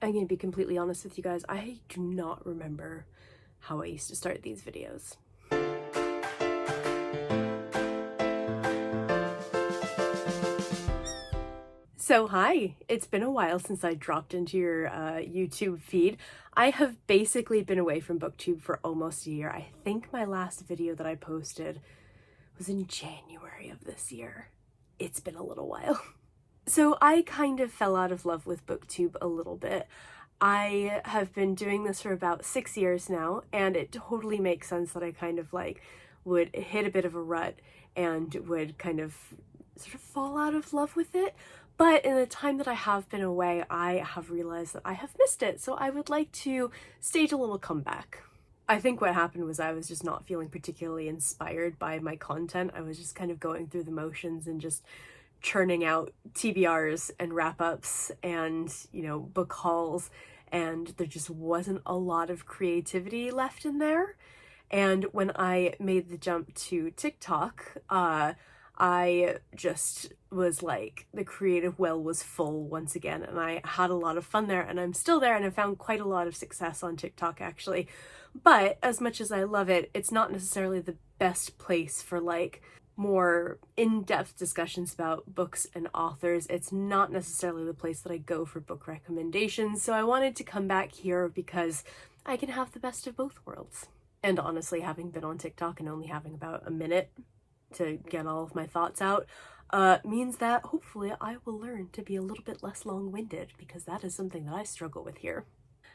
I'm gonna be completely honest with you guys, I do not remember how I used to start these videos. So hi, it's been a while since I dropped into your YouTube feed. I have basically been away from BookTube for almost a year. I think my last video that I posted was in January of this year. It's been a little while. So I kind of fell out of love with BookTube a little bit. I have been doing this for about 6 years now, and it totally makes sense that I kind of like would hit a bit of a rut and would kind of sort of fall out of love with it. But in the time that I have been away, I have realized that I have missed it, so I would like to stage a little comeback. I think what happened was I was just not feeling particularly inspired by my content. I was just kind of going through the motions and just churning out TBRs and wrap-ups and, you know, book hauls, and there just wasn't a lot of creativity left in there. And when I made the jump to TikTok, I just was like, the creative well was full once again, and I had a lot of fun there, and I'm still there, and I found quite a lot of success on TikTok actually. But as much as I love it, it's not necessarily the best place for like more in-depth discussions about books and authors. It's not necessarily the place that I go for book recommendations, so I wanted to come back here because I can have the best of both worlds. And honestly, having been on TikTok and only having about a minute to get all of my thoughts out means that hopefully I will learn to be a little bit less long-winded, because that is something that I struggle with here.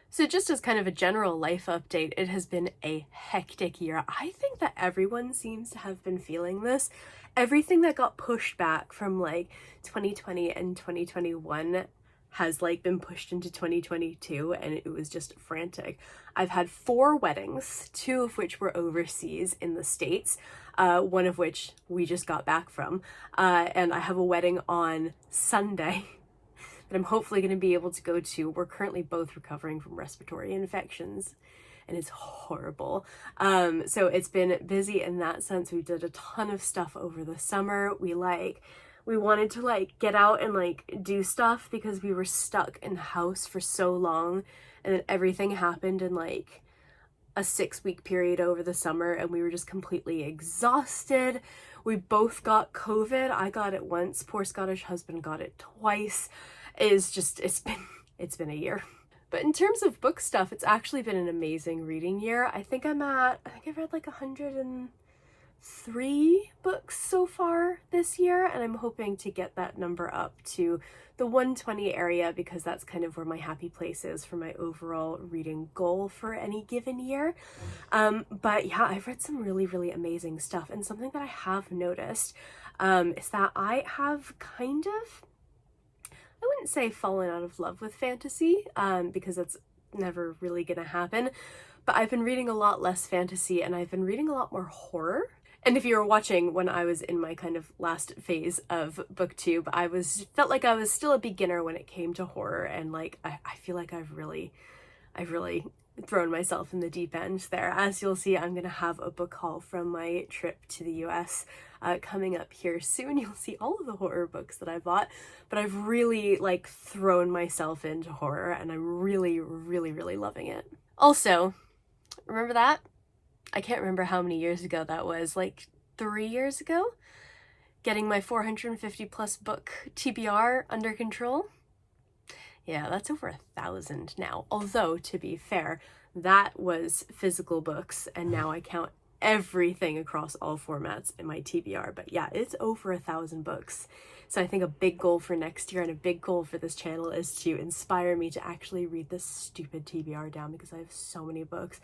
So just as kind of a general life update, it has been a hectic year. I think that everyone seems to have been feeling this. Everything that got pushed back from like 2020 and 2021 has like been pushed into 2022, and it was just frantic. I've had 4 weddings, 2 of which were overseas in the States, one of which we just got back from, and I have a wedding on Sunday that I'm hopefully going to be able to go to. We're currently both recovering from respiratory infections, and it's horrible. So it's been busy in that sense. We did a ton of stuff over the summer. We wanted to like get out and like do stuff because we were stuck in the house for so long, and then everything happened in like a 6-week period over the summer, and we were just completely exhausted. We both got COVID. I got it once. Poor Scottish husband got it twice. It's been a year. But in terms of book stuff, it's actually been an amazing reading year. I think I've read like 103 books so far this year, and I'm hoping to get that number up to the 120 area, because that's kind of where my happy place is for my overall reading goal for any given year. But yeah, I've read some really, really amazing stuff, and something that I have noticed is that I have kind of, I wouldn't say fallen out of love with fantasy, because that's never really gonna happen, but I've been reading a lot less fantasy, and I've been reading a lot more horror. And if you were watching when I was in my kind of last phase of BookTube, felt like I was still a beginner when it came to horror, and like I feel like I've really thrown myself in the deep end there. As you'll see, I'm gonna have a book haul from my trip to the US coming up here soon. You'll see all of the horror books that I bought, but I've really like thrown myself into horror, and I'm really, really, really loving it. Also, remember that? I can't remember how many years ago that was, like 3 years ago? Getting my 450 plus book TBR under control? Yeah, that's over 1,000 now. Although, to be fair, that was physical books, and now I count everything across all formats in my TBR. But yeah, it's over 1,000 books. So I think a big goal for next year and a big goal for this channel is to inspire me to actually read this stupid TBR down, because I have so many books.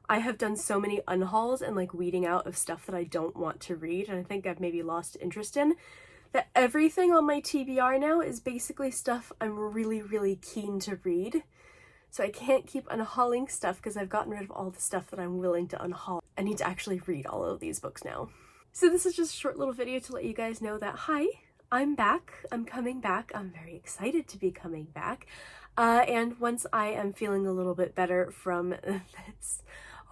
I have done so many unhauls and like weeding out of stuff that I don't want to read, and I think I've maybe lost interest in, that everything on my TBR now is basically stuff I'm really, really keen to read. So I can't keep unhauling stuff because I've gotten rid of all the stuff that I'm willing to unhaul. I need to actually read all of these books now. So this is just a short little video to let you guys know that, hi, I'm back. I'm coming back. I'm very excited to be coming back. And once I am feeling a little bit better from this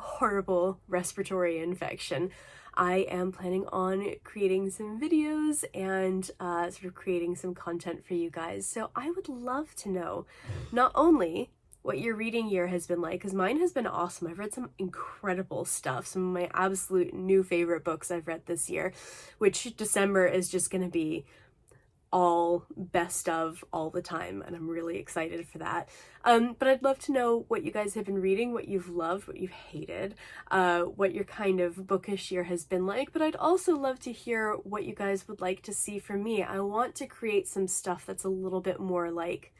horrible respiratory infection, I am planning on creating some videos and sort of creating some content for you guys. So I would love to know not only what your reading year has been like, because mine has been awesome. I've read some incredible stuff, some of my absolute new favorite books I've read this year, which December is just going to be all best of all the time, and I'm really excited for that. But I'd love to know what you guys have been reading, what you've loved, what you've hated, what your kind of bookish year has been like. But I'd also love to hear what you guys would like to see from me. I want to create some stuff that's a little bit more like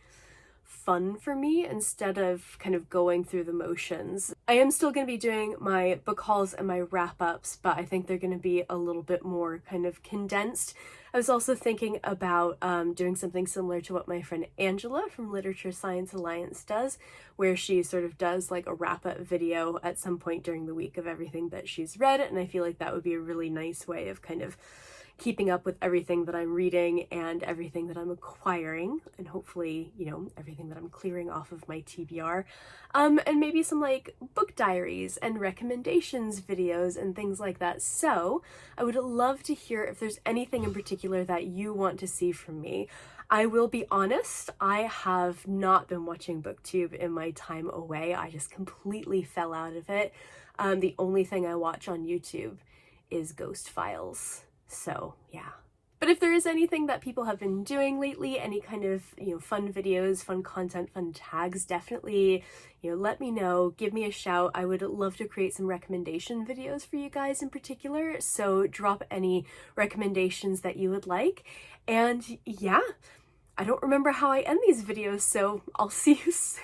fun for me instead of kind of going through the motions. I am still going to be doing my book hauls and my wrap-ups, but I think they're going to be a little bit more kind of condensed. I was also thinking about doing something similar to what my friend Angela from Literature Science Alliance does, where she sort of does like a wrap-up video at some point during the week of everything that she's read, and I feel like that would be a really nice way of kind of keeping up with everything that I'm reading and everything that I'm acquiring, and hopefully, you know, everything that I'm clearing off of my TBR. And maybe some like book diaries and recommendations videos and things like that. So I would love to hear if there's anything in particular that you want to see from me. I will be honest, I have not been watching BookTube in my time away. I just completely fell out of it. The only thing I watch on YouTube is Ghost Files. So yeah. But if there is anything that people have been doing lately, any kind of, you know, fun videos, fun content, fun tags, definitely, you know, let me know, give me a shout. I would love to create some recommendation videos for you guys in particular. So drop any recommendations that you would like. And yeah, I don't remember how I end these videos, so I'll see you soon.